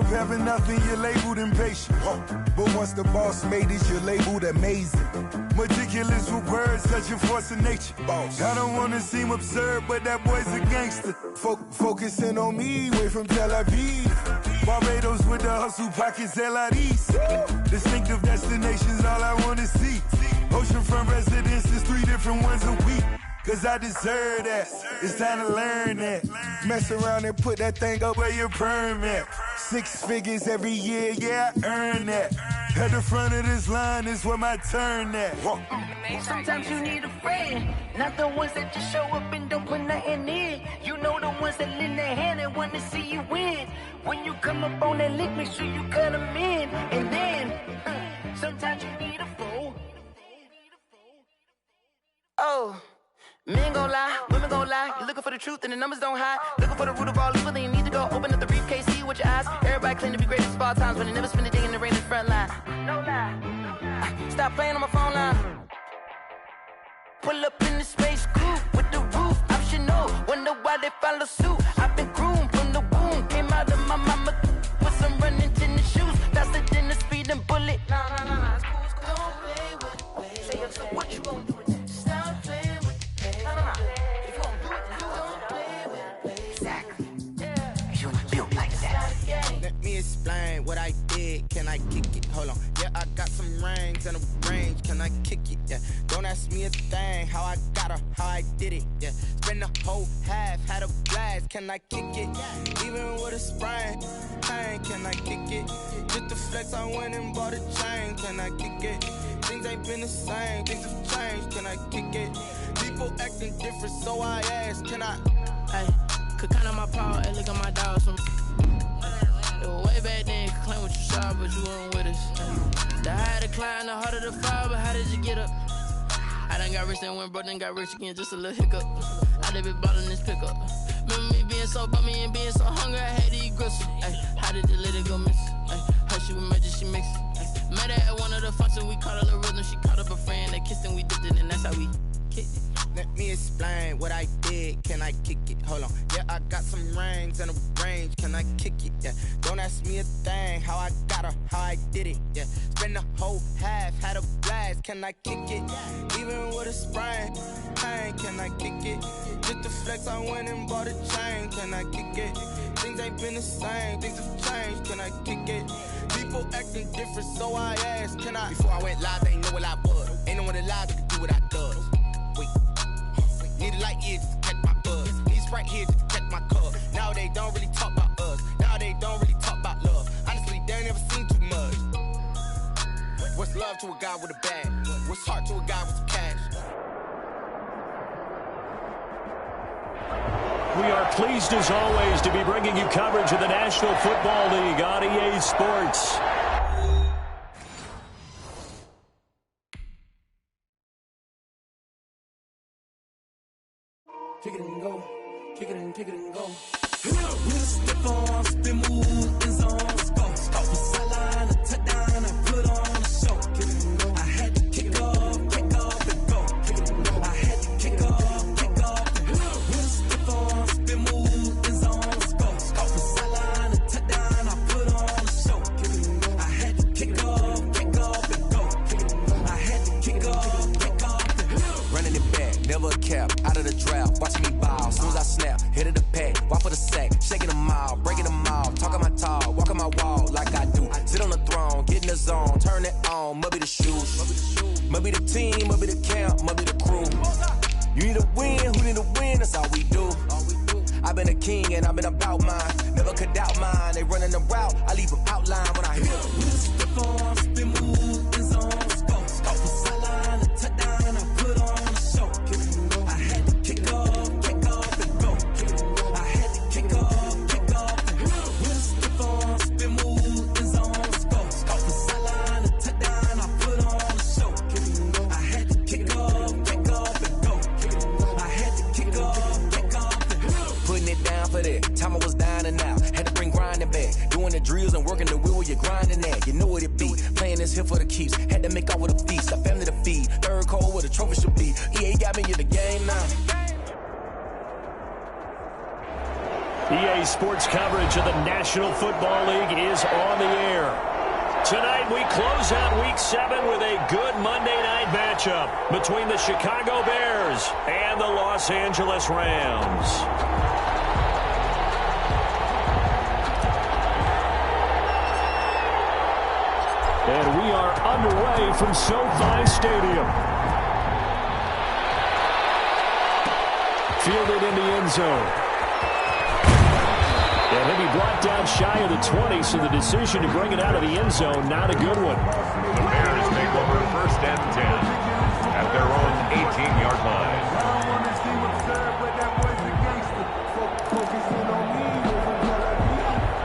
having nothing, you're labeled impatient. But once the boss made it, you're labeled amazing. Meticulous with words, such a force of nature. I don't wanna seem absurd, but that boy's a gangster. Focusing on me, way from Tel Aviv. Barbados with the hustle, pockets LIDs. Distinctive destinations, all I wanna see. Oceanfront residences, 3 different ones a week. Cause I deserve that, it's time to learn that. Mess around and put that thing up where your permit. 6 figures every year, yeah, I earn that. At the front of this line is where my turn at. Sometimes you need a friend, not the ones that just show up and don't put nothing in. You know the ones that lend their hand and want to see you win. When you come up on that lick, make sure you cut them in. And then, sometimes you need a fool. Oh. Men gon' lie, women gon' lie. You're looking for the truth and the numbers don't hide. Looking for the root of all evil, then you need to go open up the briefcase, see with your eyes. Everybody claim to be greatest of all times, but they never spend a day in the rain in the front line. No lie. Stop playing on my phone line. Pull up in the space coupe with the roof optional. Wonder why they follow suit. I've been groomed from the womb. Came out of my mama with some running tennis shoes. Faster than the speeding bullet. Nah, it's cool. Don't play with it. Say, so what you gon' do with that? Stop playing. If you don't do it, then don't play with it. Exactly. You built like that. Let me explain what I did. Can I kick it? Hold on. Yeah, I got some rings and a range. Can I kick it? Yeah. Don't ask me a thing. How I got her, how I did it. Yeah. Spend the whole half, had a blast. Can I kick it? Even with a sprain. Pain, can I kick it? Just the flex, I went and bought a chain. Can I kick it? Things ain't been the same. Things have changed. Can I kick it? People acting different, so I ask, can I? Hey, could count on my power, and look at my dogs from. It was way back then, could claim what you saw, but you weren't with us. The higher the climb, the harder the fall, but how did you get up? I done got rich, then went broke, then got rich again, just a little hiccup. I done been bottling this pickup. Remember me being so bummy and being so hungry, I had to eat gristle. Ay, how did the lady go miss? Ay, her she was magic, she mixed. Ay, met her at one of the functions, we caught a little rhythm, she caught up a friend, they kissed and we dipped it, and that's how we kicked it. Let me explain what I did. Can I kick it? Hold on. Yeah, I got some rings and a range. Can I kick it? Yeah. Don't ask me a thing. How I got her, how I did it. Yeah. Spend the whole half, had a blast. Can I kick it? Even with a sprain. Pain, can I kick it? Just the flex, I went and bought a chain. Can I kick it? Things ain't been the same. Things have changed. Can I kick it? People acting different, so I asked, can I? Before I went live, they ain't know what I was. Ain't no one alive that could do what I does. Need a light year just to catch my buzz. Need Sprite here just to catch my cup. Now they don't really talk about us. Now they don't really talk about love. Honestly, they ain't never seen too much. What's love to a guy with a bag? What's heart to a guy with some cash? We are pleased as always to be bringing you coverage of the National Football League on EA Sports. Kick it and go, kick it and go. With a stiff arm, spin move, in zone, go. Off the sideline, a touchdown, I put on a show. Kick it and go. I had to kick off and go. Kick it and go. I had to kick off and go. With a stiff arm, spin move, in zone, go. Off the sideline, a touchdown, I put on a show. Kick it and go. I had to kick off and go. Kick it and go. I had to kick off and go. Running it back, never a cap, out of the draft, watching me bow. Soon as I snap, hit of the pack, walk for the sack, shaking them out, breaking them out, talking my talk, walking my wall like I do. Sit on the throne, get in the zone, turn it on, maybe the shoes, maybe the team, maybe the camp, maybe the crew. You need a win, who need a win, that's all we do. I've been a king and I've been about mine, never could doubt mine. They running the route, I leave them outline when I hit them. With a stiff arm, spin move, in zone, go. Off the sideline, a touchdown, I put on a show. I had to kick off and go. I had to kick off and go. With a stiff arm, spin move, in zone, go. Off the sideline, a touchdown, I put on a show. I had to kick off and go. I had to kick off and go. Putting it down for that, time I was down and out, had to bring grinding back, doing the drills and working the wheel where you're grinding at. You know what it be, playing this here for the keeps, had to make out with a feast, a family to feed, third cold where the trophy should be. EA got me in the game now. EA Today's sports coverage of the National Football League is on the air. Tonight we close out Week 7 with a good Monday night matchup between the Chicago Bears and the Los Angeles Rams. And we are underway from SoFi Stadium. Fielded in the end zone. And he'll be brought down shy of the 20, so the decision to bring it out of the end zone, not a good one. The Bears take over 1st and 10 at their own 18-yard line.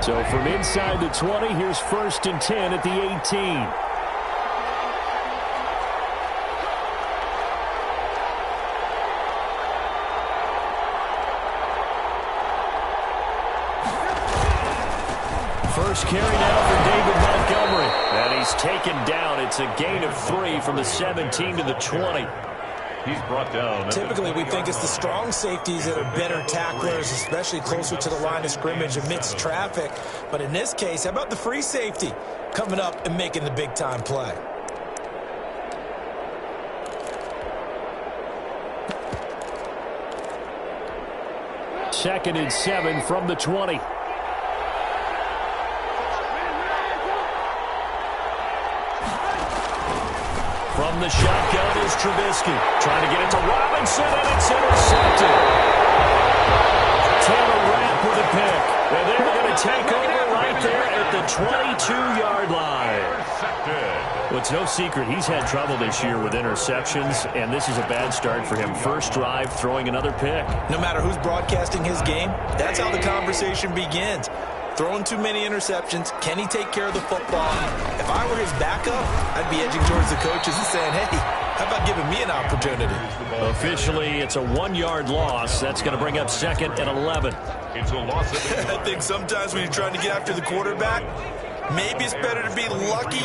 So from inside the 20, here's 1st and 10 at the 18. First carry now for David Montgomery. And he's taken down. It's a gain of 3 from the 17 to the 20. He's brought down. Typically, we think it's the strong safeties that are better tacklers, especially closer to the line of scrimmage amidst traffic. But in this case, how about the free safety coming up and making the big-time play? Second and 7 from the 20. From the shotgun is Trubisky. Trying to get it to Robinson, and it's intercepted. Taylor Rapp with a pick. And they're going to take over right there at the 22-yard line. Well, it's no secret he's had trouble this year with interceptions, and this is a bad start for him. First drive, throwing another pick. No matter who's broadcasting his game, that's how the conversation begins. Throwing too many interceptions. Can he take care of the football? If I were his backup, I'd be edging towards the coaches and saying, hey, how about giving me an opportunity? Officially, it's a 1-yard loss. That's going to bring up 2nd and 11. It's a loss. I think sometimes when you're trying to get after the quarterback, maybe it's better to be lucky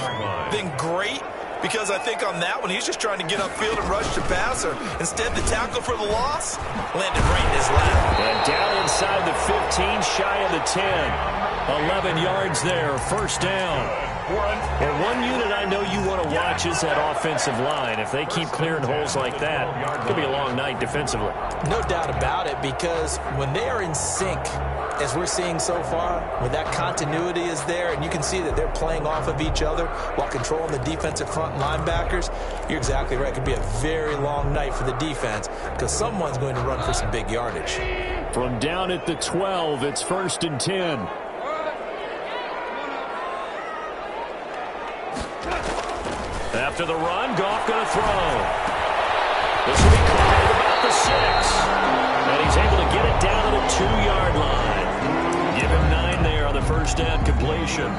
than great. Because I think on that one, he's just trying to get upfield and rush the passer. Instead, the tackle for the loss landed right in his lap. And down inside the 15, shy of the 10. 11 yards there, first down. Well, one unit I know you want to watch is that offensive line. If they keep clearing holes like that, it could be a long night defensively. No doubt about it, because when they are in sync, as we're seeing so far, when that continuity is there, and you can see that they're playing off of each other while controlling the defensive front linebackers, you're exactly right. It could be a very long night for the defense because someone's going to run for some big yardage. From down at the 12, it's 1st and 10. After the run, Goff going to throw. This will be caught at about the 6. And he's able to get it down to the 2-yard line. Give him 9 there on the first down completion.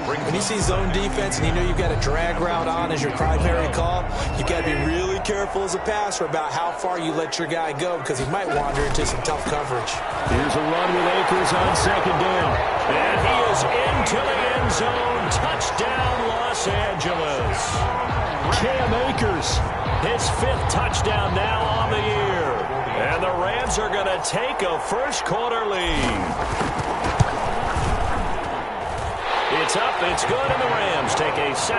When you see zone defense and you know you've got a drag route on as your primary call, you've got to be really careful as a passer about how far you let your guy go because he might wander into some tough coverage. Here's a run with Akers on 2nd down. And he is into the end zone. Touchdown, Los Angeles. Cam Akers, his 5th touchdown now on the year. And the Rams are going to take a first-quarter lead. It's up, it's good, and the Rams take a 7-0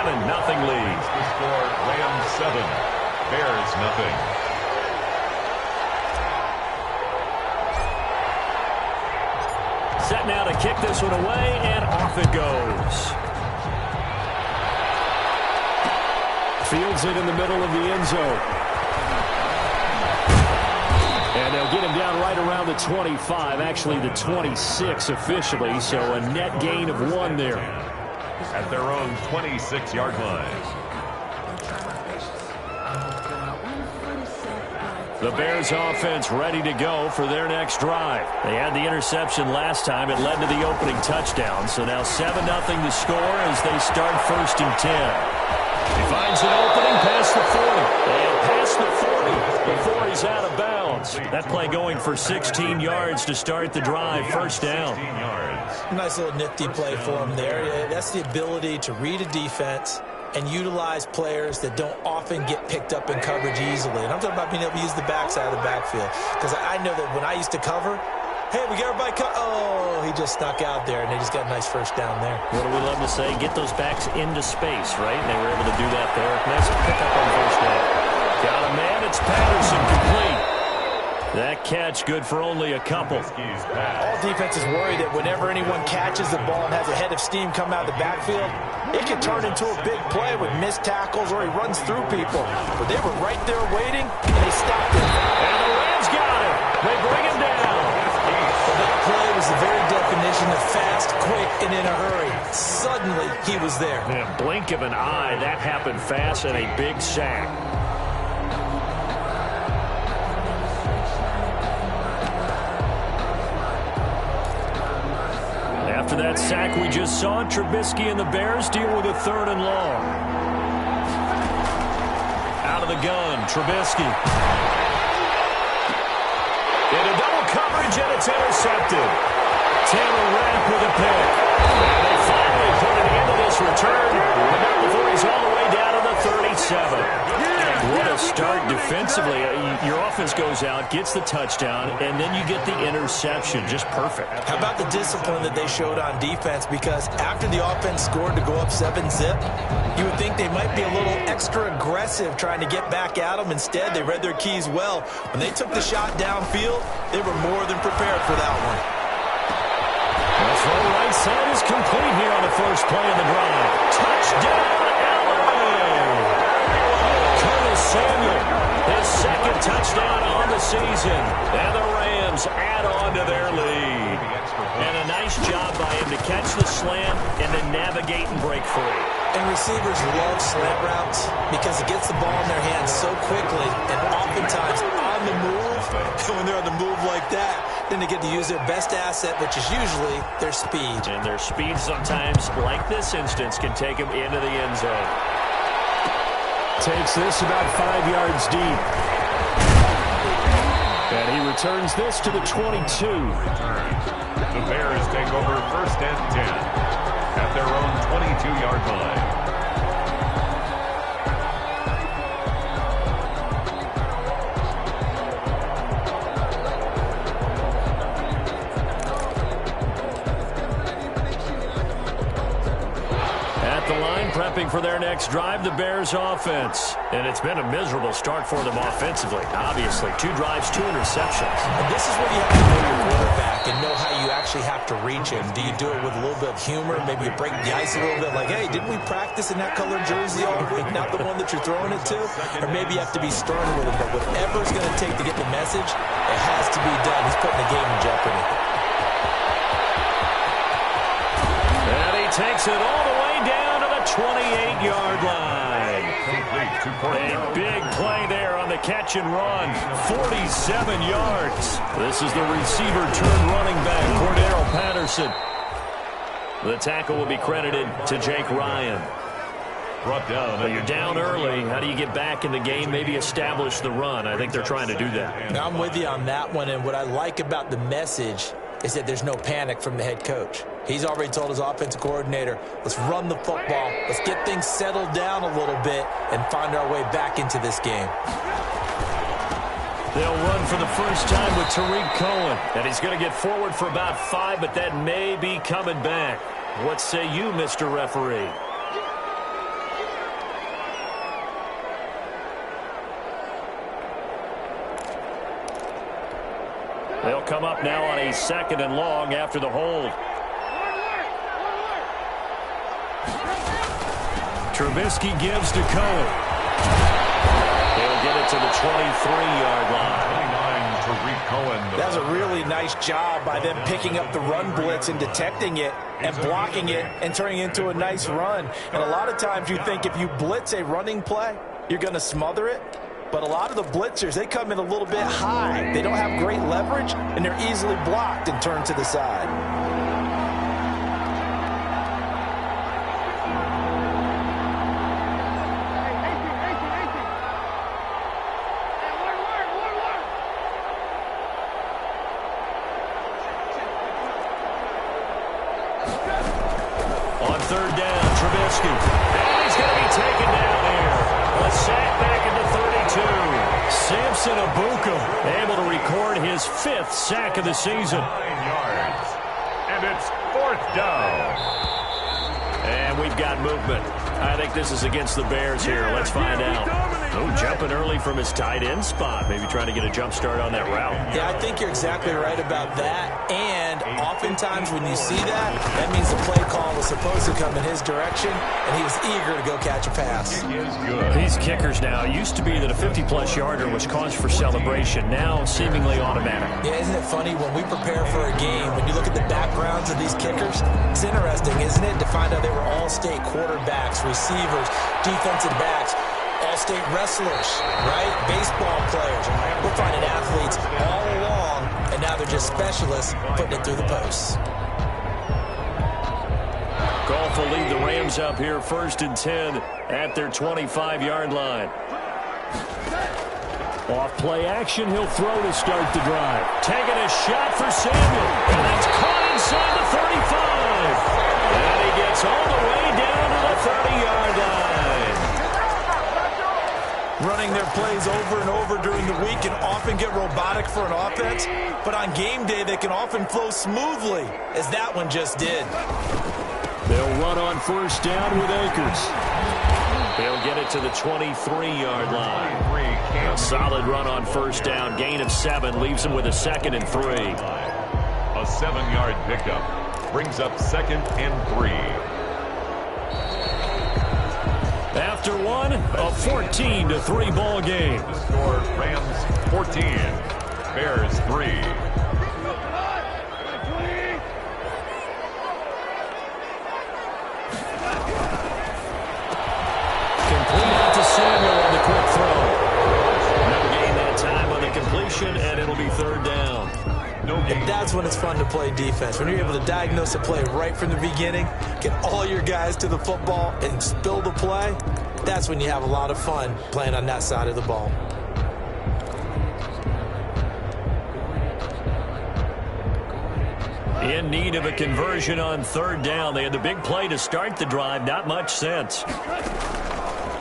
lead. The score, Rams 7, Bears nothing. Set now to kick this one away, and off it goes. Fields it in the middle of the end zone. And they'll get him down right around the 25, actually the 26 officially, so a net gain of 1 there. At their own 26-yard line. The Bears offense ready to go for their next drive. They had the interception last time. It led to the opening touchdown, so now 7-0 the score as they start 1st and 10. He finds an opening past the 40. And past the 40 before he's out of bounds. That play going for 16 yards to start the drive. First down. Nice little nifty play for him there. That's the ability to read a defense and utilize players that don't often get picked up in coverage easily. And I'm talking about being able to use the backside of the backfield. Because I know that when I used to cover, Hey, we got everybody cut. Oh, he just snuck out there, and they just got a nice first down there. What do we love to say? Get those backs into space, right? And they were able to do that there. Nice pickup on first down. Got a man. It's Patterson, complete. That catch good for only a couple. All defenses worry that whenever anyone catches the ball and has a head of steam come out of the backfield, it can turn into a big play with missed tackles or he runs through people. But they were right there waiting, and they stopped him. And the Rams got him. They bring him down. But that play was the very definition of fast, quick, and in a hurry. Suddenly, he was there. In a blink of an eye, that happened fast, and a big sack. After that sack we just saw, Trubisky and the Bears deal with a 3rd and long. Out of the gun, Trubisky. Into double coverage, and it's intercepted. Taylor Rapp with a pick. And they finally put an end to this return, but not before he's all the way down to the 37. What a start defensively. Your offense goes out, gets the touchdown, and then you get the interception. Just perfect. How about the discipline that they showed on defense? Because after the offense scored to go up 7-zip, you would think they might be a little extra aggressive trying to get back at them. Instead, they read their keys well. When they took the shot downfield, they were more than prepared for that one. That's right. Right side is complete here on the first play of the drive. Touchdown, Samuel, his 2nd touchdown on the season. And the Rams add on to their lead. And a nice job by him to catch the slant and then navigate and break free. And receivers love slant routes because it gets the ball in their hands so quickly and oftentimes on the move. And when they're on the move like that, then they get to use their best asset, which is usually their speed. And their speed sometimes, like this instance, can take them into the end zone. Takes this about 5 yards deep. And he returns this to the 22. The Bears take over 1st and 10 at their own 22-yard line. Prepping for their next drive, the Bears offense. And it's been a miserable start for them offensively. Obviously, 2 drives, 2 interceptions. And this is where you have to know your quarterback and know how you actually have to reach him. Do you do it with a little bit of humor? Maybe you break the ice a little bit like, hey, didn't we practice in that colored jersey all week, not the one that you're throwing it to? Or maybe you have to be stern with him. But whatever it's going to take to get the message, it has to be done. He's putting the game in jeopardy. And he takes it all the way down to the 28-yard line. A big play there on the catch and run. 47 yards. This is the receiver turned running back, Cordero Patterson. The tackle will be credited to Jake Ryan. Brought down. But you're down early. How do you get back in the game, maybe establish the run? I think they're trying to do that. I'm with you on that one, and what I like about the message is that there's no panic from the head coach. He's already told his offensive coordinator, let's run the football, let's get things settled down a little bit and find our way back into this game. They'll run for the first time with Tariq Cohen, and he's going to get forward for about 5, but that may be coming back. What say you, Mr. Referee? They'll come up now on a 2nd and long after the hold. Trubisky gives to Cohen. He'll get it to the 23-yard line. 29, Tariq Cohen. That's a really nice job by them picking up the run blitz and detecting it and blocking it and turning it into a nice run. And a lot of times you think if you blitz a running play, you're going to smother it. But a lot of the blitzers, they come in a little bit high. They don't have great leverage, and they're easily blocked and turned to the side. On 3rd down, Trubisky. And he's going to be taken down here. A sack back at the 32. Samson Abuka able to record his 5th sack of the season. 9 yards. And it's 4th down. And we've got movement. I think this is against the Bears here. Let's find out. Oh, jumping early from his tight end spot. Maybe trying to get a jump start on that route. Yeah, I think you're exactly right about that. And oftentimes when you see that, that means the play call was supposed to come in his direction, and he was eager to go catch a pass. These kickers now, it used to be that a 50-plus yarder was cause for celebration. Now seemingly automatic. Yeah, isn't it funny when we prepare for a game, when you look at the backgrounds of these kickers, it's interesting, isn't it, to find out they were all-state quarterbacks, receivers, defensive backs, all-state wrestlers, right? Baseball players. We're finding athletes all along, and now they're just specialists putting it through the posts. Goff will lead the Rams up here 1st and 10 at their 25-yard line. Off play action, he'll throw to start the drive. Taking a shot for Samuel, and that's caught inside the 35. And he gets all the way down to the 30-yard line. Running their plays over and over during the week can often get robotic for an offense, but on game day they can often flow smoothly, as that one just did. They'll run on 1st down with Akers. They'll get it to the 23-yard line. A solid run on 1st down. Gain of 7 leaves him with a 2nd and 3. A 7-yard pickup brings up 2nd and 3. After one, a 14-3 ball game. The score, Rams 14, Bears 3. Samuel on the quick throw. No gain that time on the completion, and it'll be 3rd down. And that's when it's fun to play defense. When you're able to diagnose a play right from the beginning, get all your guys to the football, and spill the play, that's when you have a lot of fun playing on that side of the ball. In need of a conversion on 3rd down. They had the big play to start the drive. Not much sense.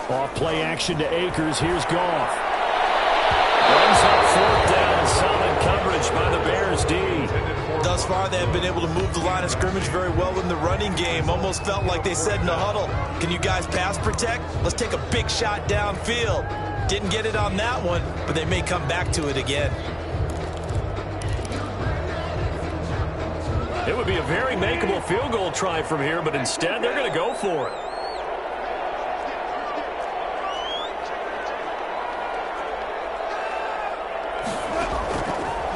Off play action to Akers. Here's Goff. Runs up 4th down. Solid coverage by the Bears D. Thus far, they have been able to move the line of scrimmage very well in the running game. Almost felt like they said in the huddle, can you guys pass protect? Let's take a big shot downfield. Didn't get it on that one, but they may come back to it again. It would be a very makeable field goal try from here, but instead they're going to go for it.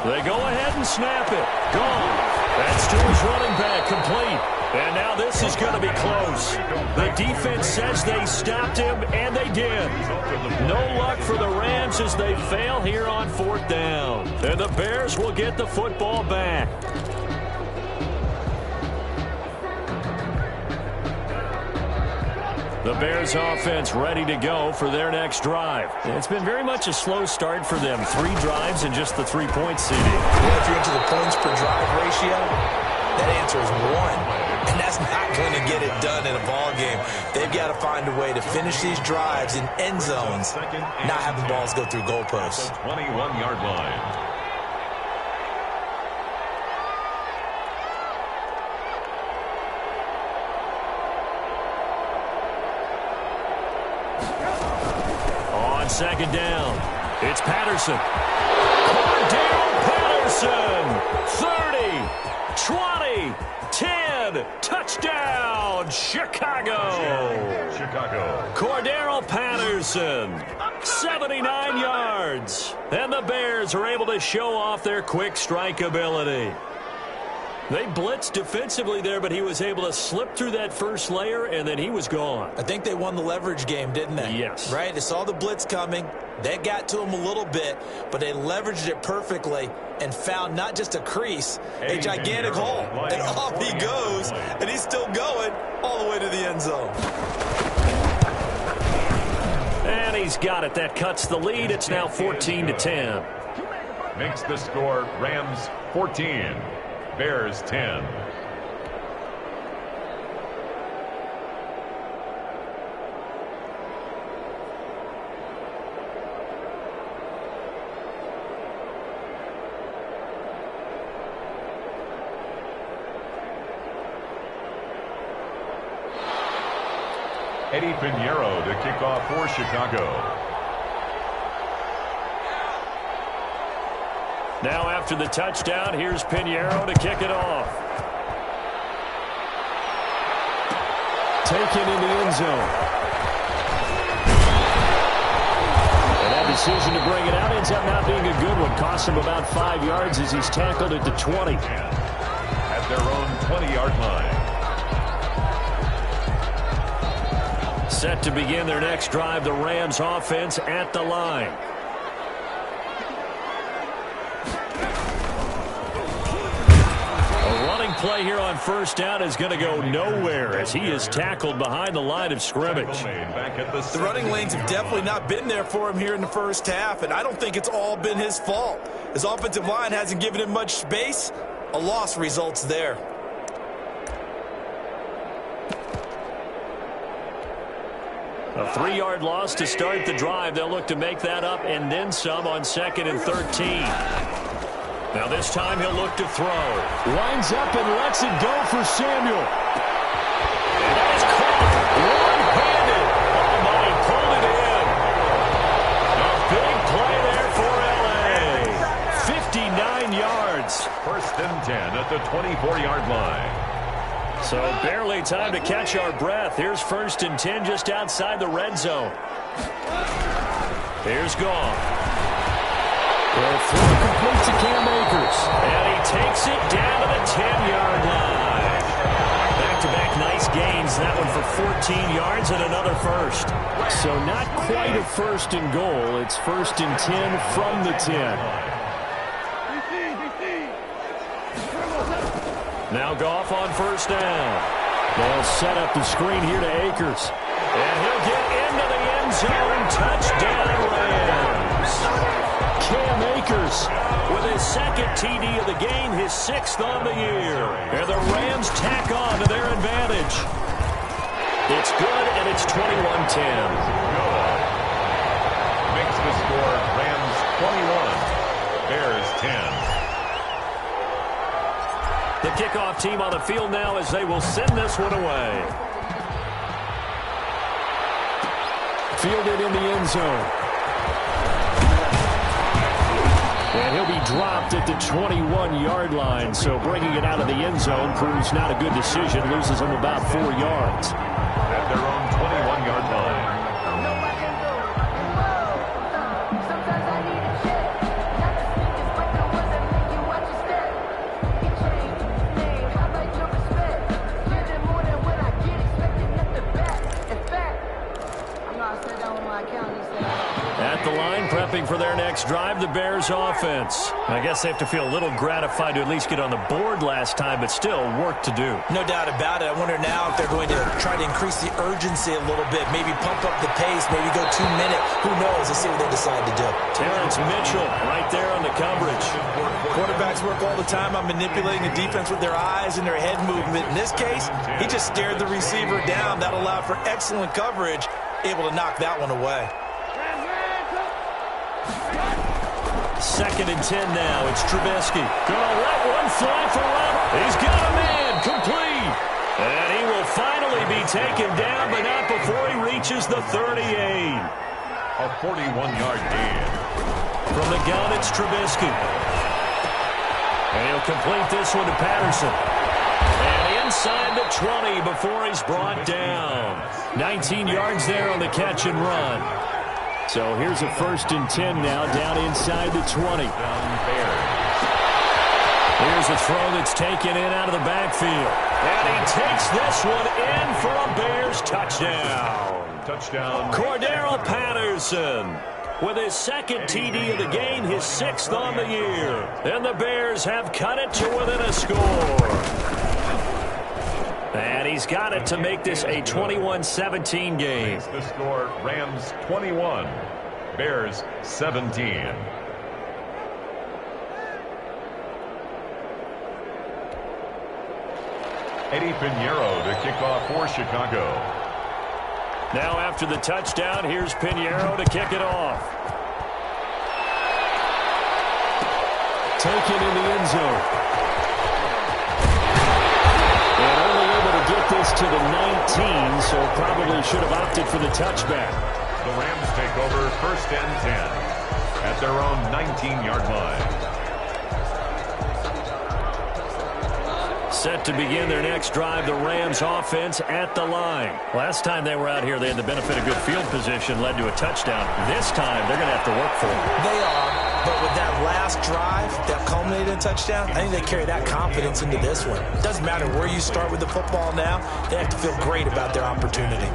They go ahead and snap it. Gone. That's to his running back, complete. And now this is going to be close. The defense says they stopped him, and they did. No luck for the Rams as they fail here on 4th down. And the Bears will get the football back. The Bears offense ready to go for their next drive. It's been very much a slow start for them. 3 drives and just the 3-point seeding. Well, if you're into the points per drive ratio, that answer is 1. And that's not going to get it done in a ball game. They've got to find a way to finish these drives in end zones, not have the balls go through goalposts. 21-yard line. On 2nd down, it's Patterson. Cordell Patterson, 30, 20, 10, touchdown, Chicago. Cordell Patterson, 79 yards. And the Bears are able to show off their quick strike ability. They blitzed defensively there, but he was able to slip through that first layer, and then he was gone. I think they won the leverage game, didn't they? Yes. Right? They saw the blitz coming. They got to him a little bit, but they leveraged it perfectly and found not just a crease, a gigantic hole. And off he goes, and he's still going all the way to the end zone. And he's got it. That cuts the lead. It's now 14-10. Makes the score Rams 14. Bears 10. Eddie Pinheiro to kick off for Chicago. Now after the touchdown, here's Pinheiro to kick it off. Taken in the end zone. And that decision to bring it out ends up not being a good one. Cost him about 5 yards as he's tackled at the 20. At their own 20-yard line. Set to begin their next drive, the Rams offense at the line. Play here on first down is going to go nowhere as he is tackled behind the line of scrimmage. The running lanes have definitely not been there for him here in the first half, and I don't think it's all been his fault. His offensive line hasn't given him much space. A loss results there. A 3-yard loss to start the drive. They'll look to make that up and then some on 2nd and 13. Now this time he'll look to throw. Winds up and lets it go for Samuel. And that is caught one-handed. Oh my, he pulled it in. A big play there for LA. 59 yards. 1st and 10 at the 24-yard line. So barely time to catch our breath. Here's 1st and 10 just outside the red zone. Here's Goff. Well, throw complete to Cam Akers. And he takes it down to the 10-yard line. Back-to-back nice gains. That one for 14 yards and another first. So not quite a 1st and goal. It's 1st and 10 from the 10. Now Goff on 1st down. They'll set up the screen here to Akers. And he'll get into the end zone. Touchdown, Rams. Cam Akers with his 2nd TD of the game, his 6th on the year. And the Rams tack on to their advantage. It's good, and it's 21-10. Makes the score Rams 21, Bears 10. The kickoff team on the field now as they will send this one away. Fielded in the end zone. And he'll be dropped at the 21-yard line, so bringing it out of the end zone proves not a good decision, loses him about 4 yards. At their own 21-yard line. At the line, prepping for their next drive, the Bears offense. I guess they have to feel a little gratified to at least get on the board last time, but still work to do. No doubt about it. I wonder now if they're going to try to increase the urgency a little bit, maybe pump up the pace, maybe go 2-minute. Who knows? Let's see what they decide to do. Terrence Mitchell right there on the coverage. Quarterbacks work all the time on manipulating the defense with their eyes and their head movement. In this case, he just stared the receiver down. That allowed for excellent coverage, able to knock that one away. 2nd and 10 now. It's Trubisky. Gonna let one fly for Robert. He's got a man complete. And he will finally be taken down, but not before he reaches the 38. A 41-yard gain. From the gun, it's Trubisky. And he'll complete this one to Patterson. And inside the 20 before he's brought down. 19 yards there on the catch and run. So here's a 1st and 10 now, down inside the 20. Here's a throw that's taken in out of the backfield. And he takes this one in for a Bears touchdown. Touchdown. Cordero Patterson with his 2nd TD of the game, his 6th on the year. And the Bears have cut it to within a score. And he's got it to make this a 21-17 game. Makes the score Rams 21, Bears 17. Eddie Pinheiro to kick off for Chicago. Now after the touchdown, here's Pinheiro to kick it off. Taken in the end zone. And only able to get get this to the 19, so probably should have opted for the touchback. The Rams take over 1st and 10 at their own 19-yard line. Set to begin their next drive, the Rams offense at the line. Last time they were out here, they had the benefit of good field position, led to a touchdown. This time, they're going to have to work for it. They are, but with that last drive that culminated in a touchdown, I think they carry that confidence into this one. It doesn't matter where you start with the football now. They have to feel great about their opportunity.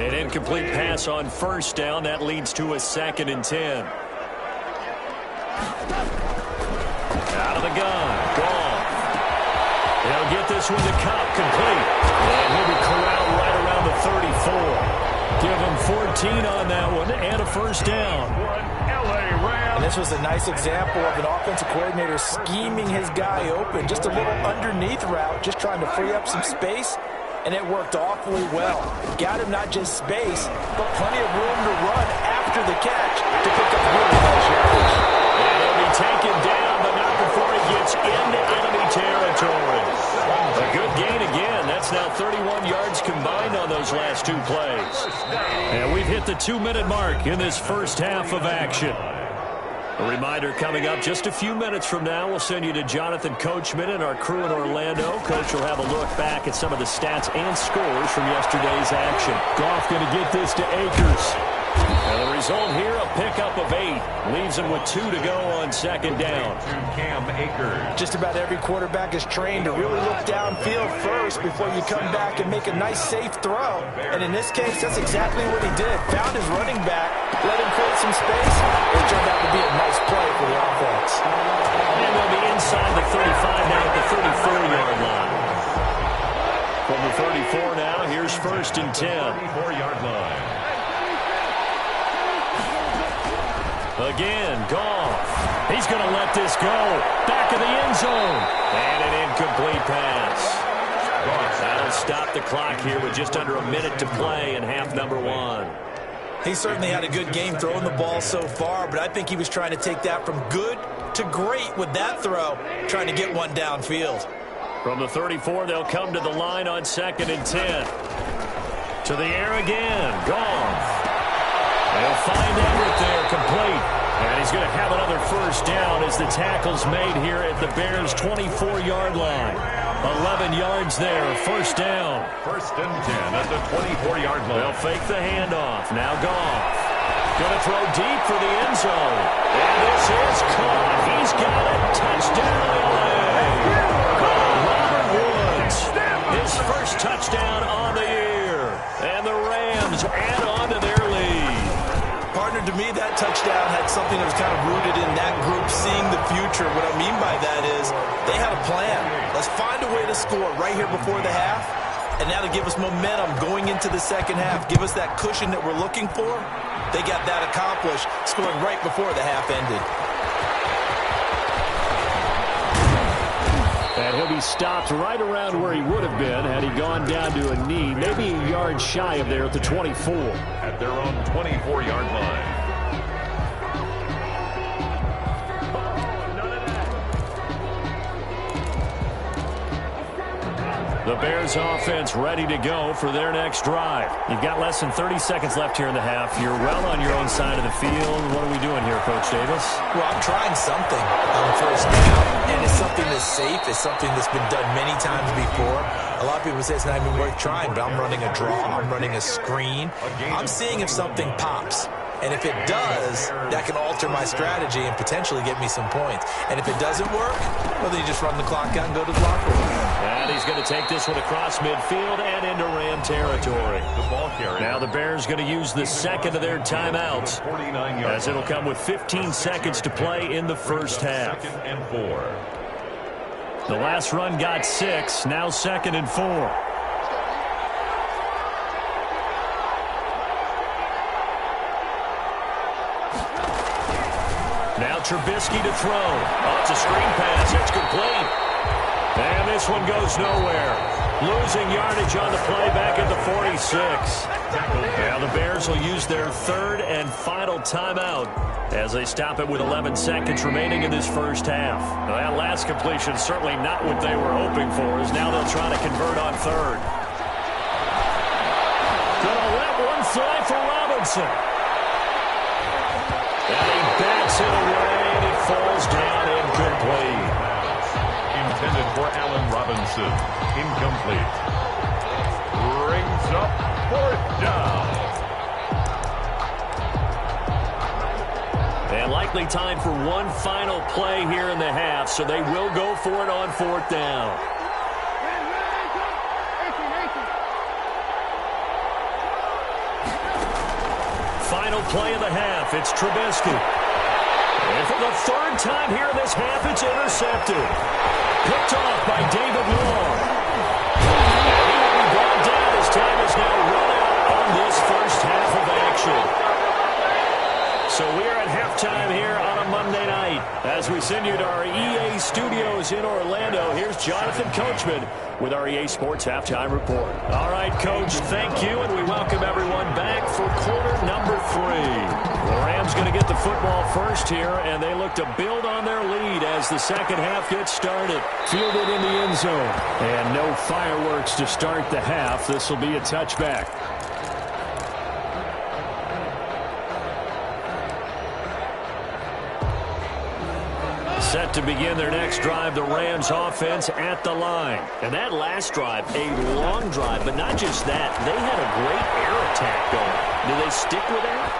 An incomplete pass on 1st down. That leads to a 2nd and 10. Out of the gun. Goff. They'll get this one to Cobb, complete. And he'll be corralled right around the 34. Give him 14 on that one and a 1st down. And this was a nice example of an offensive coordinator scheming his guy open. Just a little underneath route, just trying to free up some space. And it worked awfully well. Got him not just space, but plenty of room to run after the catch to pick up really nice yardage. And he'll be taken down, but not before he gets into enemy territory. A good gain again. That's now 31 yards combined on those last 2 plays. And we've hit the 2-minute mark in this first half of action. A reminder coming up just a few minutes from now. We'll send you to Jonathan Coachman and our crew in Orlando. Coach will have a look back at some of the stats and scores from yesterday's action. Goff going to get this to Akers. And the result here, a pickup of 8. Leaves him with 2 to go on 2nd down. Cam Akers. Just about every quarterback is trained to really look downfield first before you come back and make a nice, safe throw. And in this case, that's exactly what he did. Found his running back, let him create some space. It turned out to be a nice play for the offense. And they'll be inside the 35 now at the 34-yard line. From the 34 now, here's 1st and 10. 34-yard line. Again, Goff. He's going to let this go. Back of the end zone. And an incomplete pass. That'll stop the clock here with just under a minute to play in half number 1. He certainly had a good game throwing the ball so far, but I think he was trying to take that from good to great with that throw, trying to get one downfield. From the 34, they'll come to the line on 2nd and 10. To the air again. Goff. They'll find Everett there, complete. And he's going to have another 1st down as the tackle's made here at the Bears' 24-yard line. 11 yards there, 1st down. 1st and 10 at the 24-yard line. They'll fake the handoff. Now Goff. Going to throw deep for the end zone. And this is caught. He's got it. Touchdown, LA. Robert Woods. His 1st touchdown on the year. And the Rams add on to their lead. Partner, to me, that touchdown had something that was kind of rooted in that group seeing the future. What I mean by that is they had a plan. Let's find a way to score right here before the half, and that'll give us momentum going into the 2nd half, give us that cushion that we're looking for. They got that accomplished, scoring right before the half ended. And he'll be stopped right around where he would have been had he gone down to a knee, maybe a yard shy of there at the 24. At their own 24-yard line. The Bears offense ready to go for their next drive. You've got less than 30 seconds left here in the half. You're well on your own side of the field. What are we doing here, Coach Davis? Well, I'm trying something on 1st down, and it's something that's safe. It's something that's been done many times before. A lot of people say it's not even worth trying, but I'm running a draw. I'm running a screen. I'm seeing if something pops. And if it does, that can alter my strategy and potentially get me some points. And if it doesn't work, well, then you just run the clock out and go to the locker room. And he's going to take this one across midfield and into Ram territory. The ball carrier. Now the Bears going to use the 2nd of their timeouts, as it'll come with 15 seconds to play in the 1st half. 2nd and 4. The last run got 6, now 2nd and 4. Now Trubisky to throw. Oh, it's a screen pass. It's complete. And this one goes nowhere. Losing yardage on the play back at the 46. Now the Bears will use their third and final timeout as they stop it with 11 seconds remaining in this first half. Now, that last completion certainly not what they were hoping for, as now they'll try to convert on third. Gonna let one fly for Robinson. And he bats it away, and it falls down incomplete. Intended for Allen Robinson. Incomplete. Brings up fourth down. And likely time for one final play here in the half, so they will go for it on fourth down. Final play of the half, it's Trubisky. And for the third time here in this half, it's intercepted. Picked off by David Long. And he will be brought down as time is now run out on this first half of action. So we're at halftime here on a Monday night. As we send you to our EA studios in Orlando, here's Jonathan Coachman with our EA Sports Halftime Report. All right, Coach, thank you, and we welcome everyone back for quarter number 3. The Rams going to get the football first here, and they look to build on their lead as the second half gets started. Fielded in the end zone, and no fireworks to start the half. This will be a touchback. Set to begin their next drive, the Rams offense at the line. And that last drive, a long drive, but not just that. They had a great air attack going. Do they stick with that?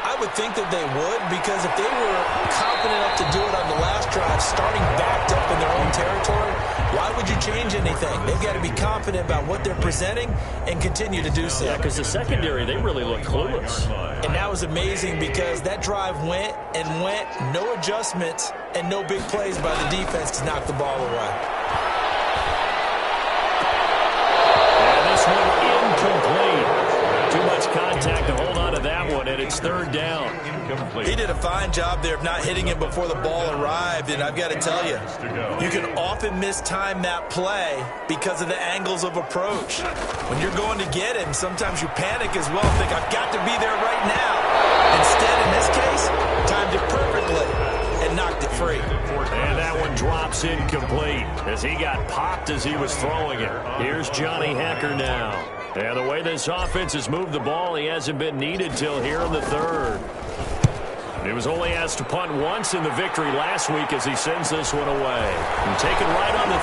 I would think that they would, because if they were confident enough to do it on the last drive, starting backed up in their own territory, why would you change anything? They've got to be confident about what they're presenting and continue to do so. Yeah, because the secondary, they really look clueless. And that was amazing because that drive went and went, no adjustments, and no big plays by the defense to knock the ball away. And this one incomplete. Too much contact to hold on to that one, and it's third down. He did a fine job there of not hitting it before the ball arrived, and I've got to tell you, you can often mistime that play because of the angles of approach. When you're going to get him, sometimes you panic as well, think, I've got to be there right now. Instead, in this case, timed it perfectly and knocked it free. And that one drops incomplete as he got popped as he was throwing it. Here's Johnny Hekker now. And the way this offense has moved the ball, he hasn't been needed till here in the third. He was only asked to punt once in the victory last week as he sends this one away. And taken right on the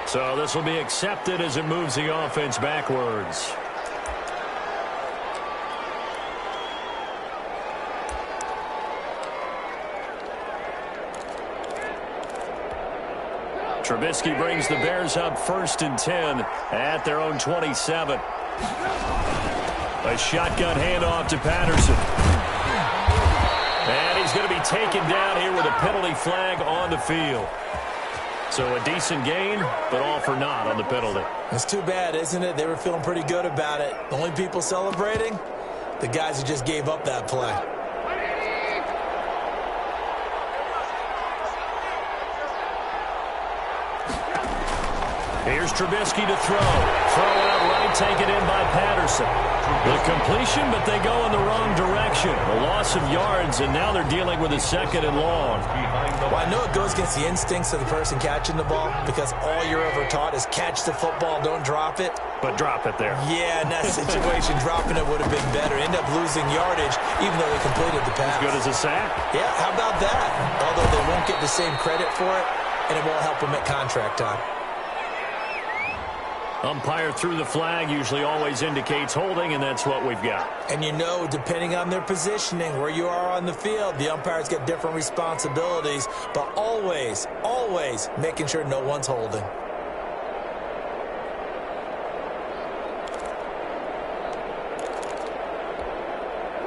30. So this will be accepted as it moves the offense backwards. Trubisky brings the Bears up 1st and 10 at their own 27. A shotgun handoff to Patterson. And he's going to be taken down here with a penalty flag on the field. So a decent gain, but all for naught on the penalty. It's too bad, isn't it? They were feeling pretty good about it. The only people celebrating, the guys who just gave up that play. Here's Trubisky to throw. Throw out right, taken in by Patterson. The completion, but they go in the wrong direction. A loss of yards, and now they're dealing with a 2nd and long. Well, I know it goes against the instincts of the person catching the ball because all you're ever taught is catch the football, don't drop it. But drop it there. Yeah, in that situation, dropping it would have been better. End up losing yardage, even though they completed the pass. As good as a sack. Yeah, how about that? Although they won't get the same credit for it, and it won't help them at contract time. Umpire threw the flag, usually always indicates holding, and that's what we've got. And you know, depending on their positioning, where you are on the field, the umpires get different responsibilities, but always, always making sure no one's holding.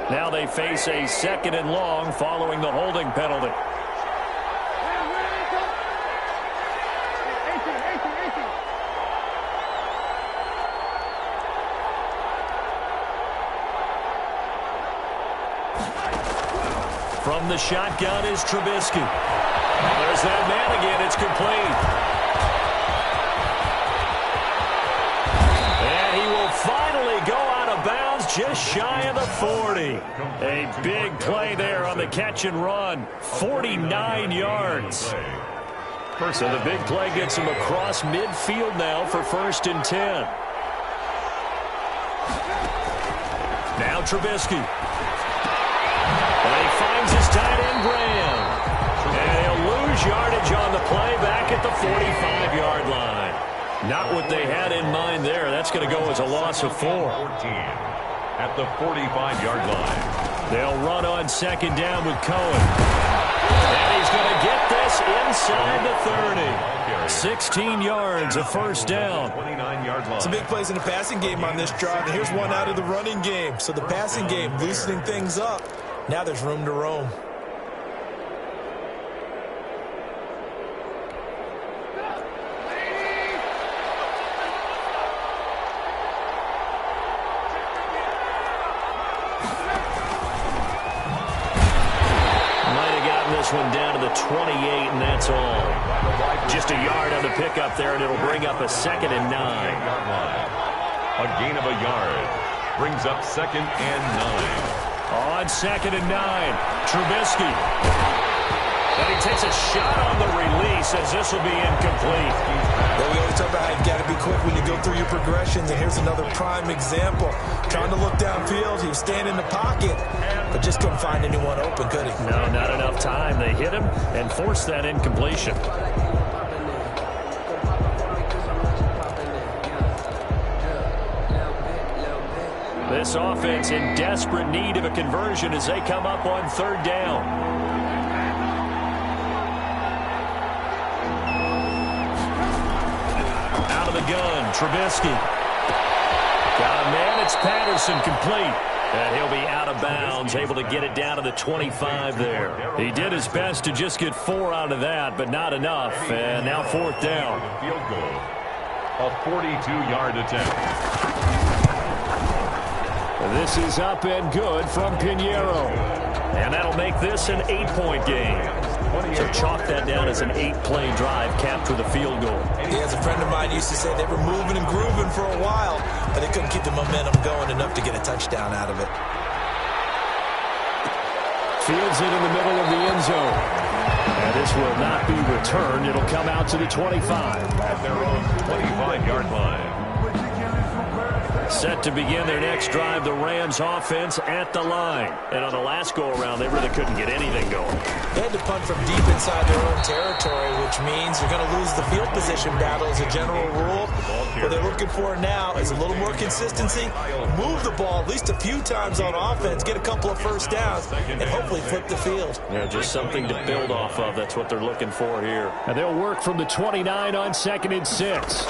Now they face a 2nd and long following the holding penalty. From From the shotgun is Trubisky. There's that man again. It's complete. And he will finally go out of bounds just shy of the 40. A big play there on the catch and run. 49 yards. So the big play gets him across midfield now for 1st and 10. Now Trubisky. And he finds his tight end, Graham. And he'll lose yardage on the play back at the 45-yard line. Not what they had in mind there. That's going to go as a loss of 4. 14 at the 45-yard line. They'll run on 2nd down with Cohen. And he's going to get this inside the 30. 16 yards, a 1st down. 29-yard line. Some big plays in the passing game on this drive, and here's one out of the running game. So the passing game loosening things up. Now there's room to roam. One down to the 28, and that's all. Just a yard on the pickup there, and it'll bring up a 2nd and 9. A gain of a yard brings up 2nd and 9. On 2nd and 9, Trubisky. And he takes a shot on the release as this will be incomplete. Well, we always talk about how you've got to be quick when you go through your progressions, and here's another prime example. Trying to look downfield, he was standing in the pocket, but just couldn't find anyone open, could he? No, not enough time. They hit him and forced that incompletion. This offense in desperate need of a conversion as they come up on 3rd down. Out of the gun, Trubisky. Got a man, it's Patterson, complete. And he'll be out of bounds, able to get it down to the 25 there. He did his best to just get 4 out of that, but not enough. And now 4th down. Field goal. A 42-yard attempt. This is up and good from Pinheiro. And that'll make this an 8-point game. So chalk that down as an 8-play drive capped with a field goal. Yeah, as a friend of mine used to say, they were moving and grooving for a while, but they couldn't keep the momentum going enough to get a touchdown out of it. Fields it in the middle of the end zone. And this will not be returned. It'll come out to the 25. At their own 25-yard line. Set to begin their next drive, the Rams offense at the line. And on the last go-around, they really couldn't get anything going. They had to punt from deep inside their own territory, which means you're going to lose the field position battle as a general rule. What they're looking for now is a little more consistency, move the ball at least a few times on offense, get a couple of 1st downs, and hopefully flip the field. Yeah, just something to build off of. That's what they're looking for here. And they'll work from the 29 on 2nd and 6.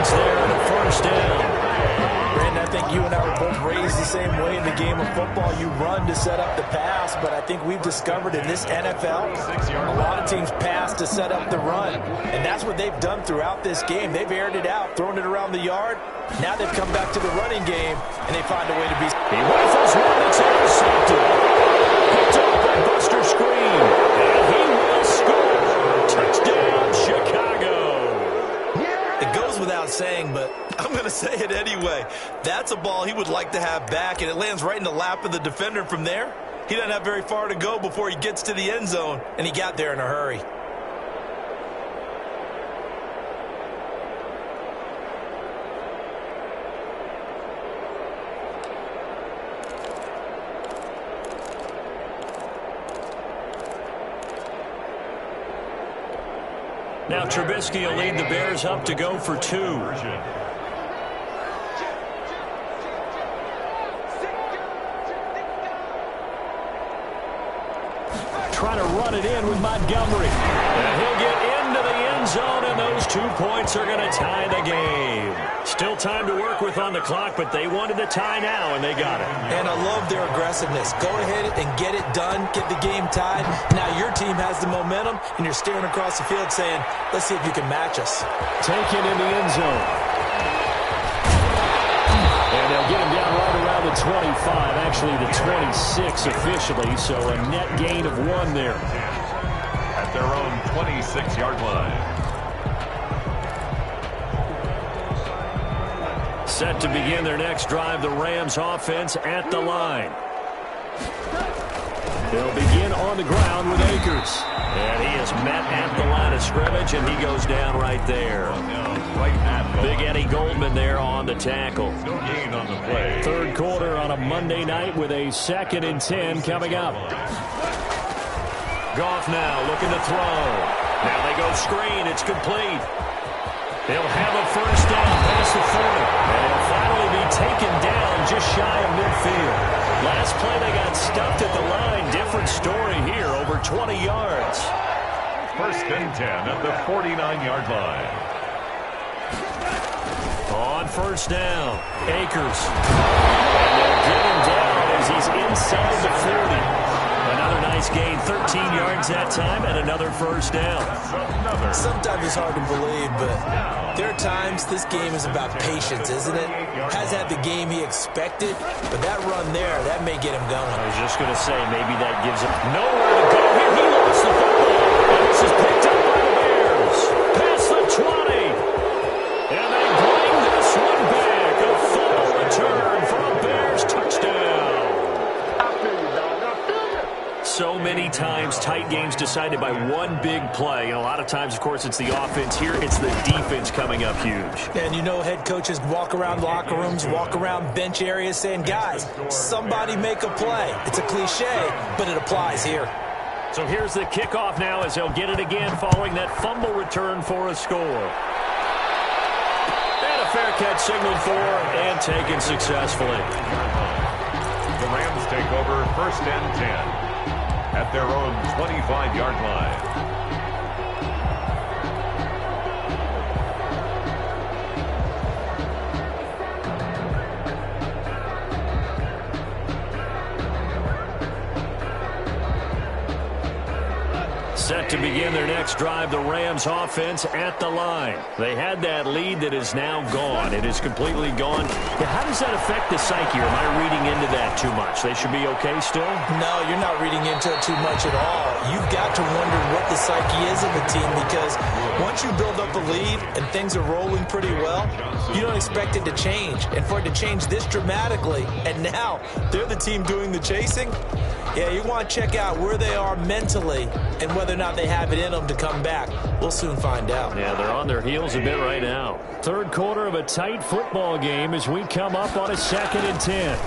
There and a 1st down. Brandon, I think you and I were both raised the same way in the game of football. You run to set up the pass, but I think we've discovered in this NFL, a lot of teams pass to set up the run. And that's what they've done throughout this game. They've aired it out, thrown it around the yard. Now they've come back to the running game, and they find a way to be... He rifles one that's intercepted. Picked up by Buster Screen. And he will score. Touchdown, Chicago. It goes without saying, but I'm going to say it anyway. That's a ball he would like to have back, and it lands right in the lap of the defender from there. He doesn't have very far to go before he gets to the end zone, and he got there in a hurry. Now Trubisky will lead the Bears up to go for 2. Trying to run it in with Montgomery. And he'll get into the end zone, and those 2 points are going to tie the game. Still time to work with on the clock, but they wanted the tie now, and they got it. And I love their aggressiveness. Go ahead and get it done, get the game tied. Now your team has the momentum, and you're staring across the field saying, let's see if you can match us. Taken in the end zone. And they'll get him down right around the 25, actually the 26 officially, so a net gain of 1 there. At their own 26-yard line. Set to begin their next drive, the Rams offense at the line. They'll begin on the ground with Akers. And he is met at the line of scrimmage, and he goes down right there. Big Eddie Goldman there on the tackle. No gain on the play. Third quarter on a Monday night with a 2nd and 10 coming up. Goff now looking to throw. Now they go screen. It's complete. They'll have a first down past the 40. And it'll finally be taken down just shy of midfield. Last play they got stuffed at the line. Different story here, over 20 yards. First and 10 at the 49-yard line. On first down, Akers. And they'll get him down as he's inside the 40. Another nice gain, 13 yards that time, and another first down. Sometimes it's hard to believe, but there are times this game is about patience, isn't it? Has had the game he expected, but that run there, that may get him going. I was just going to say, maybe that gives him nowhere to go here. He lost the football, and this is picked up by the Bears. Past the 20. And they bring this one back. A full return for a Bears touchdown. So many times tight games decided by one big play. And a lot of times, of course, it's the offense. Here, it's the defense coming up huge. And you know head coaches walk around locker rooms, walk around bench areas saying, guys, somebody make a play. It's a cliche, but it applies here. So here's the kickoff now as they'll get it again following that fumble return for a score. And a fair catch signaled for and taken successfully. The Rams take over first and 10. At their own 25-yard line. Set to begin their next drive, the Rams offense at the line. They had that lead that is now gone. It is completely gone. How does that affect the psyche? Or am I reading into that too much? They should be okay still? No, you're not reading into it too much at all. You've got to wonder what the psyche is of the team, because once you build up a lead and things are rolling pretty well, you don't expect it to change. And for it to change this dramatically, and now they're the team doing the chasing, yeah, you want to check out where they are mentally and whether or not they have it in them to come back. We'll soon find out. Yeah, they're on their heels a bit right now. Third quarter of a tight football game as we come up on a 2nd and 10.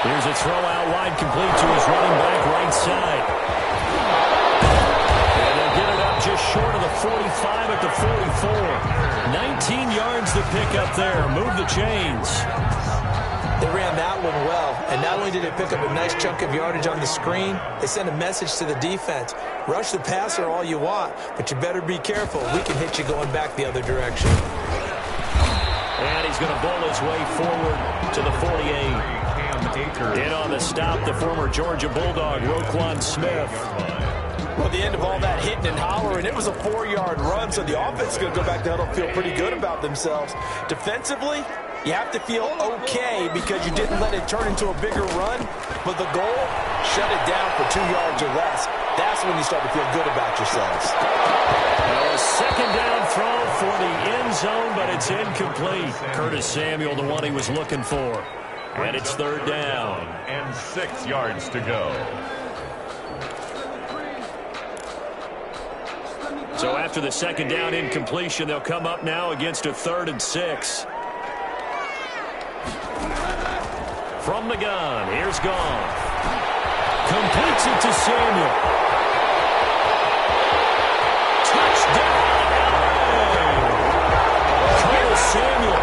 Here's a throw out wide, complete to his running back right side. And they'll get it up just short of the 45 at the 44. 19 yards to pick up there. Move the chains. They ran that one well, and not only did they pick up a nice chunk of yardage on the screen, they sent a message to the defense. Rush the passer all you want, but you better be careful. We can hit you going back the other direction. And he's going to bowl his way forward to the 48. In on the stop, the former Georgia Bulldog, Roquan Smith. Well, the end of all that hitting and hollering, it was a 4-yard run, so the offense is going to go back to huddle, feel pretty good about themselves. Defensively, you have to feel okay because you didn't let it turn into a bigger run, but the goal, shut it down for 2 yards or less. That's when you start to feel good about yourselves. A second down throw for the end zone, but it's incomplete. Curtis Samuel, the one he was looking for. And it's third down. And 6 yards to go. So after the second down incompletion, they'll come up now against a 3rd and 6. From the gun, here's Goff. Completes it to Samuel. Touchdown, Curtis Samuel,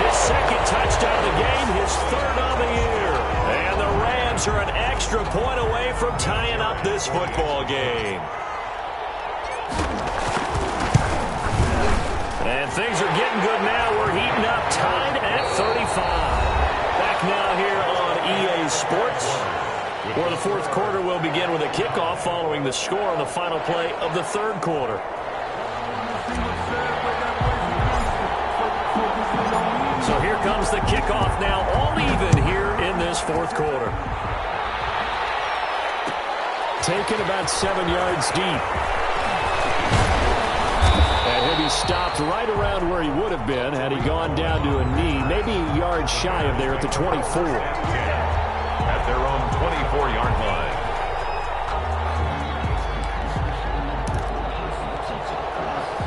his second touchdown of the game, his 3rd of the year. And the Rams are an extra point away from tying up this football game. And things are getting good now. We're heating up, tied at 35. Back now here on EA Sports, where the 4th quarter will begin with a kickoff following the score on the final play of the 3rd quarter. So So here comes the kickoff now, all even here in this fourth quarter. Taken about 7 yards deep. And he'll be stopped right around where he would have been had he gone down to a knee, maybe a yard shy of there at the 24. At their own 24-yard line.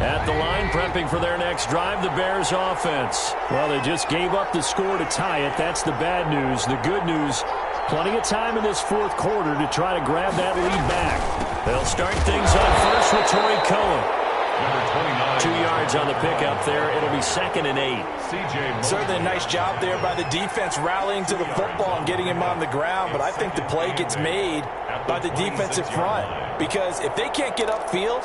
At the line, prepping for their next drive, the Bears offense. Well, they just gave up the score to tie it. That's the bad news. The good news, plenty of time in this fourth quarter to try to grab that lead back. They'll start things on first with Torrey Cohen. Number 29. 2 yards on the pickup there. It'll be 2nd and 8. Certainly a nice job there by the defense rallying to the football and getting him on the ground, but I think the play gets made by the defensive front because if they can't get upfield,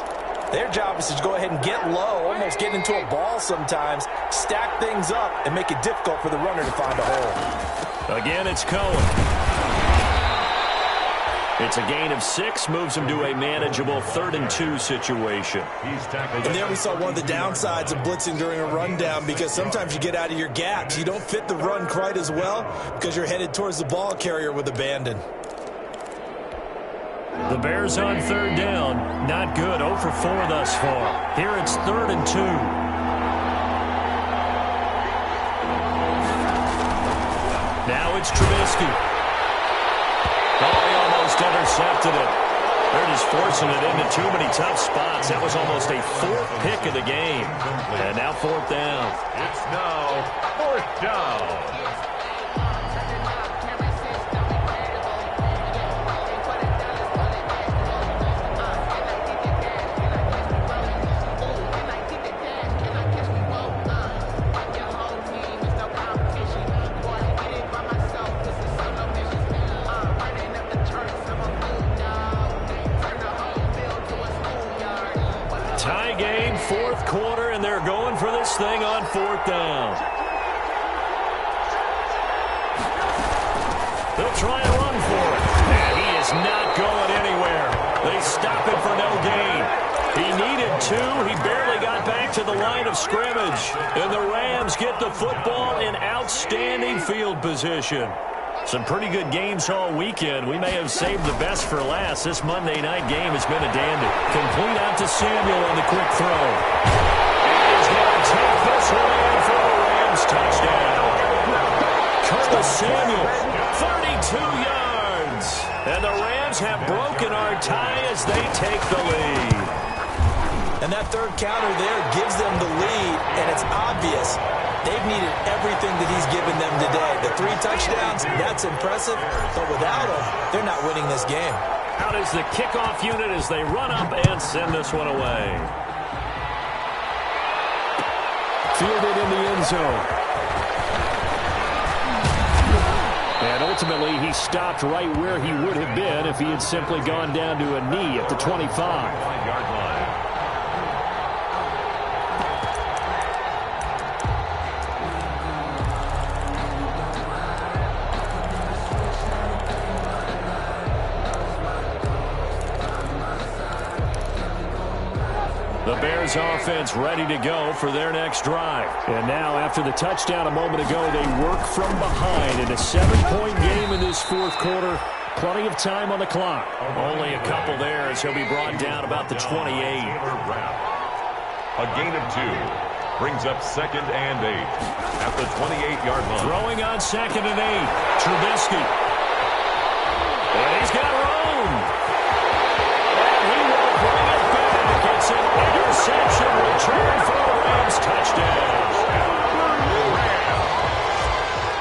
their job is to go ahead and get low, almost get into a ball sometimes, stack things up, and make it difficult for the runner to find a hole. Again, it's Cohen. It's a gain of 6, moves him to a manageable 3rd and 2 situation. And there we saw one of the downsides of blitzing during a rundown because sometimes you get out of your gaps. You don't fit the run quite as well because you're headed towards the ball carrier with abandon. The Bears on 3rd down. Not good. 0 for 4 thus far. Here it's 3rd and 2. Now it's Trubisky. Oh, he almost intercepted it. They're just forcing it into too many tough spots. That was almost a 4th pick of the game. And now 4th down. It's now 4th down. Tie game, 4th quarter, and they're going for this thing on 4th down. They'll try and run for it. And he is not going anywhere. They stop him for no gain. He needed 2. He barely got back to the line of scrimmage. And the Rams get the football in outstanding field position. Some pretty good games all weekend. We may have saved the best for last. This Monday night game has been a dandy. Complete out to Samuel on the quick throw. He's going to take this one in for a Rams touchdown. Curtis Samuel, 32 yards. And the Rams have broken our tie as they take the lead. And that 3rd counter there gives them the lead, and it's obvious. They've needed everything that he's given them today. The 3 touchdowns, that's impressive, but without him, they're not winning this game. Out is the kickoff unit as they run up and send this one away. Fielded in the end zone. And ultimately, he stopped right where he would have been if he had simply gone down to a knee at the 25. 5-yard line. The Bears offense ready to go for their next drive. And now, after the touchdown a moment ago, they work from behind in a 7-point game in this 4th quarter. Plenty of time on the clock. Only a couple there as he'll be brought down about the 28. A gain of 2 brings up 2nd and 8 at the 28-yard line. Throwing on 2nd and 8. Trubisky. And he's got room. And he will bring it back. It's an interception return for the Rams touchdown.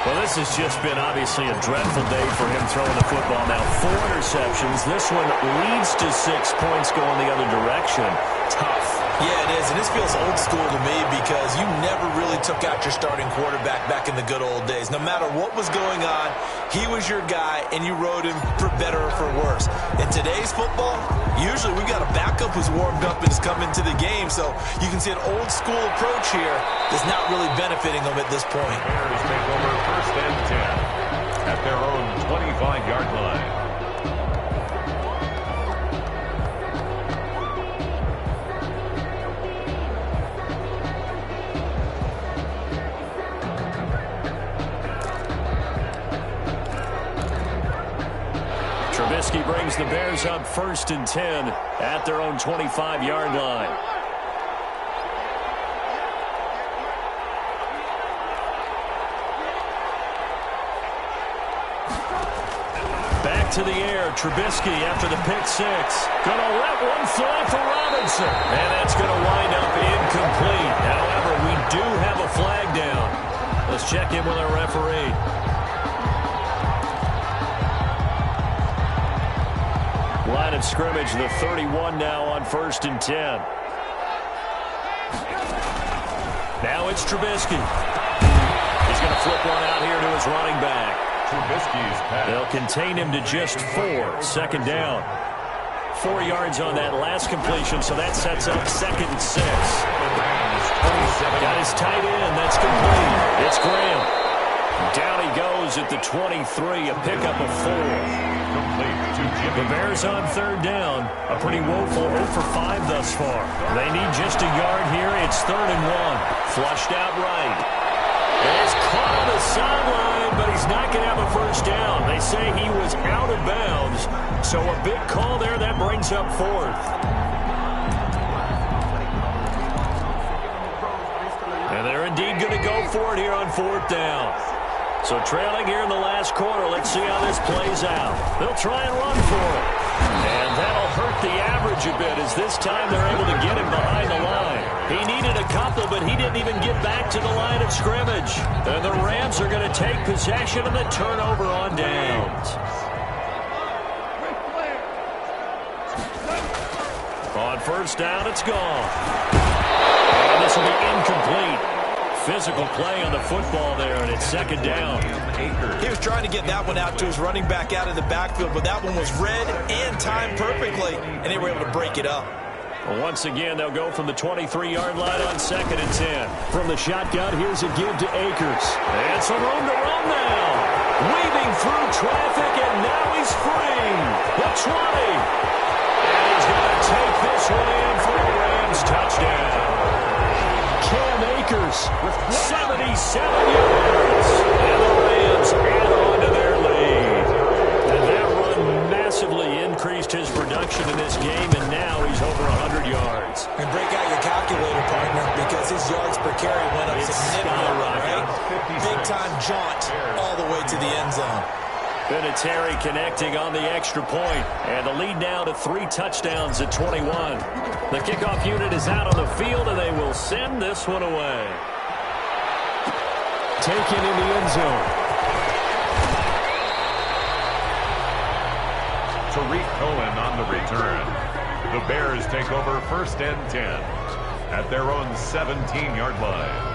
Well, this has just been obviously a dreadful day for him throwing the football. Now 4 interceptions. This one leads to 6 points going the other direction. Tough. Yeah, it is, and this feels old school to me because you never really took out your starting quarterback back in the good old days. No matter what was going on, he was your guy, and you rode him for better or for worse. In today's football, usually we got a backup who's warmed up and is coming to the game, so you can see an old school approach here that's not really benefiting them at this point. Bears take over 1st and 10 at their own 25-yard line. Trubisky brings the Bears up 1st and 10 at their own 25-yard line. Back to the air, Trubisky after the pick six. Gonna let one fly for Robinson. And that's gonna wind up incomplete. However, we do have a flag down. Let's check in with our referee. Line of scrimmage, the 31 now on 1st and 10. Now it's Trubisky. He's going to flip one out here to his running back. Trubisky's pass. They'll contain him to just 4. Second down. 4 yards on that last completion, so that sets up 2nd and 6. Got his tight end. That's complete. It's Graham. Down he goes at the 23, a pickup of 4. The Bears on 3rd down. A pretty woeful 0 for 5 thus far. They need just a yard here. It's 3rd and 1. Flushed out right. It's caught on the sideline, but he's not going to have a first down. They say he was out of bounds. So a big call there. That brings up 4th. And they're indeed going to go for it here on 4th down. So trailing here in the last quarter. Let's see how this plays out. They'll try and run for it. And that'll hurt the average a bit as this time they're able to get him behind the line. He needed a couple, but he didn't even get back to the line of scrimmage. And the Rams are going to take possession of the turnover on downs. On 1st down, it's gone. And this will be incomplete. Physical play on the football there, and it's 2nd down. He was trying to get that one out to his running back out of the backfield, but that one was read and timed perfectly, and they were able to break it up. Well, once again, they'll go from the 23-yard line on 2nd and 10. From the shotgun, here's a give to Akers. And some room to run now. Weaving through traffic, and now he's free. The 20. And he's going to take this one in for a Rams touchdown. Cam Akers with 77 yards. And the Rams add on to their lead. And that run massively increased his production in this game, and now he's over 100 yards. And break out your calculator, partner, because his yards per carry went up significantly, right? Big-time jaunt all the way to the end zone. Vinatieri connecting on the extra point, and the lead now to 3 touchdowns at 21. The kickoff unit is out on the field, and they will send this one away. Taken in the end zone. Tariq Cohen on the return. The Bears take over 1st and 10 at their own 17-yard line.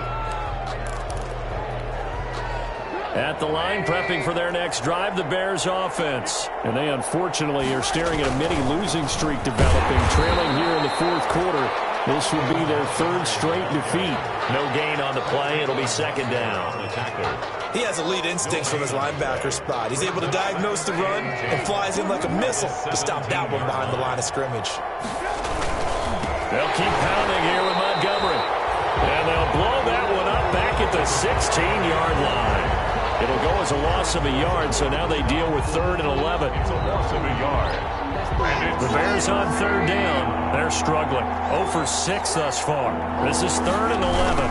At the line, prepping for their next drive, the Bears offense. And they unfortunately are staring at a mini losing streak developing, trailing here in the 4th quarter. This will be their 3rd straight defeat. No gain on the play. It'll be 2nd down. He has elite instincts from his linebacker spot. He's able to diagnose the run and flies in like a missile to stop that one behind the line of scrimmage. They'll keep pounding here with Montgomery. And they'll blow that one up back at the 16-yard line. It'll go as a loss of a yard, so now they deal with 3rd and 11. It's a loss of a yard. The Bears on 3rd down. They're struggling. 0 for 6 thus far. This is 3rd and 11.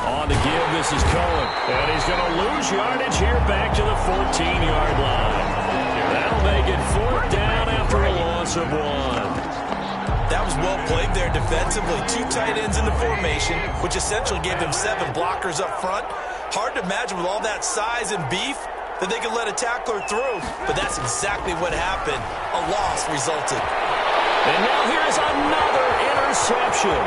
On the give, this is Cohen. And he's going to lose yardage here back to the 14-yard line. That'll make it 4th down after a loss of 1. That was well played there defensively. 2 tight ends in the formation, which essentially gave them 7 blockers up front. Hard to imagine with all that size and beef that they could let a tackler through. But that's exactly what happened. A loss resulted. And now here's another interception.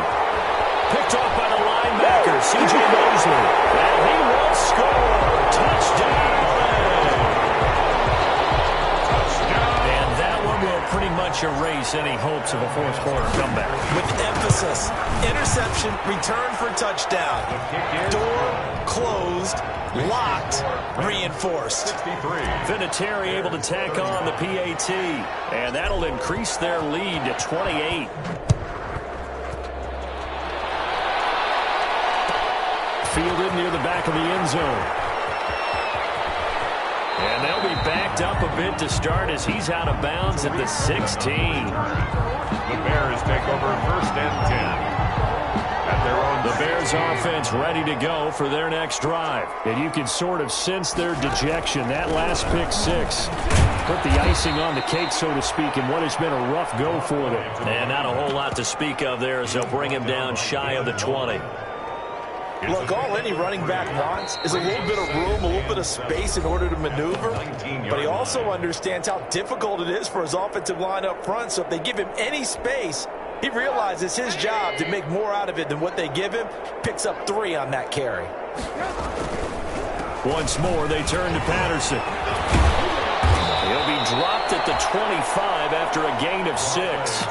Picked off by the linebacker, C.J. Mosley. And he will score. Touchdown. And that one will pretty much erase any hopes of a 4th quarter comeback. With emphasis, interception, return for touchdown. Door closed, locked, reinforced. Vinatieri able to tack on the PAT, and that'll increase their lead to 28. Fielded near the back of the end zone. And they'll be backed up a bit to start as he's out of bounds at the 16. The Bears take over first and 10. The Bears offense ready to go for their next drive. And you can sort of sense their dejection. That last pick six put the icing on the cake, so to speak, in what has been a rough go for them. And not a whole lot to speak of there as they'll bring him down shy of the 20. Look, all any running back wants is a little bit of room, a little bit of space in order to maneuver. But he also understands how difficult it is for his offensive line up front. So if they give him any space, he realizes his job to make more out of it than what they give him. Picks up 3 on that carry. Once more, they turn to Patterson. He'll be dropped at the 25 after a gain of 6.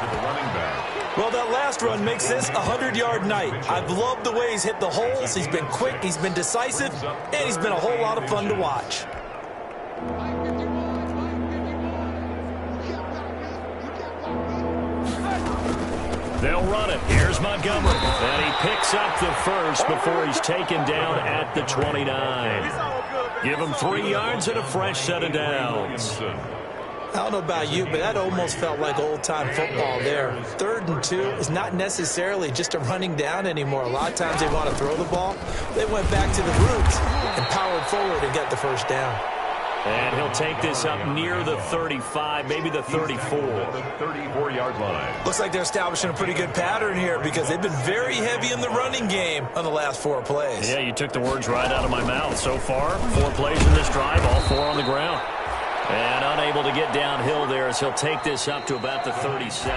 Well, that last run makes this a 100-yard night. I've loved the way he's hit the holes. He's been quick, he's been decisive, and he's been a whole lot of fun to watch. They'll run it. Here's Montgomery. And he picks up the first before he's taken down at the 29. Give him 3 yards and a fresh set of downs. I don't know about you, but that almost felt like old-time football there. 3rd and 2 is not necessarily just a running down anymore. A lot of times they want to throw the ball. They went back to the roots and powered forward and got the first down. And he'll take this up near the 35, maybe the 34. The 34-yard line. Looks like they're establishing a pretty good pattern here because they've been very heavy in the running game on the last 4 plays. Yeah, you took the words right out of my mouth. So far, 4 plays in this drive, all 4 on the ground. And unable to get downhill there as he'll take this up to about the 37.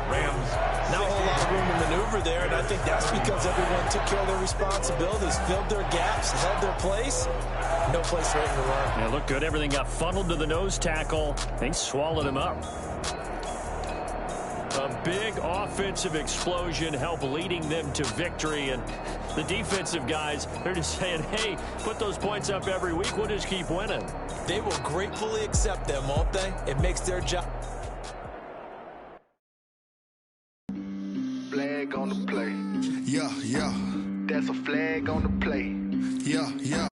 Rams. Not a whole lot of room to maneuver there, and I think that's because everyone took care of their responsibilities, filled their gaps, held their place. No place for him to run. Yeah, looked good. Everything got funneled to the nose tackle. They swallowed him up. A big offensive explosion helped leading them to victory. And the defensive guys, they're just saying, hey, put those points up every week. We'll just keep winning. They will gratefully accept them, won't they? It makes their job. Flag on the play. Yeah, yeah. That's a flag on the play. Yeah, yeah.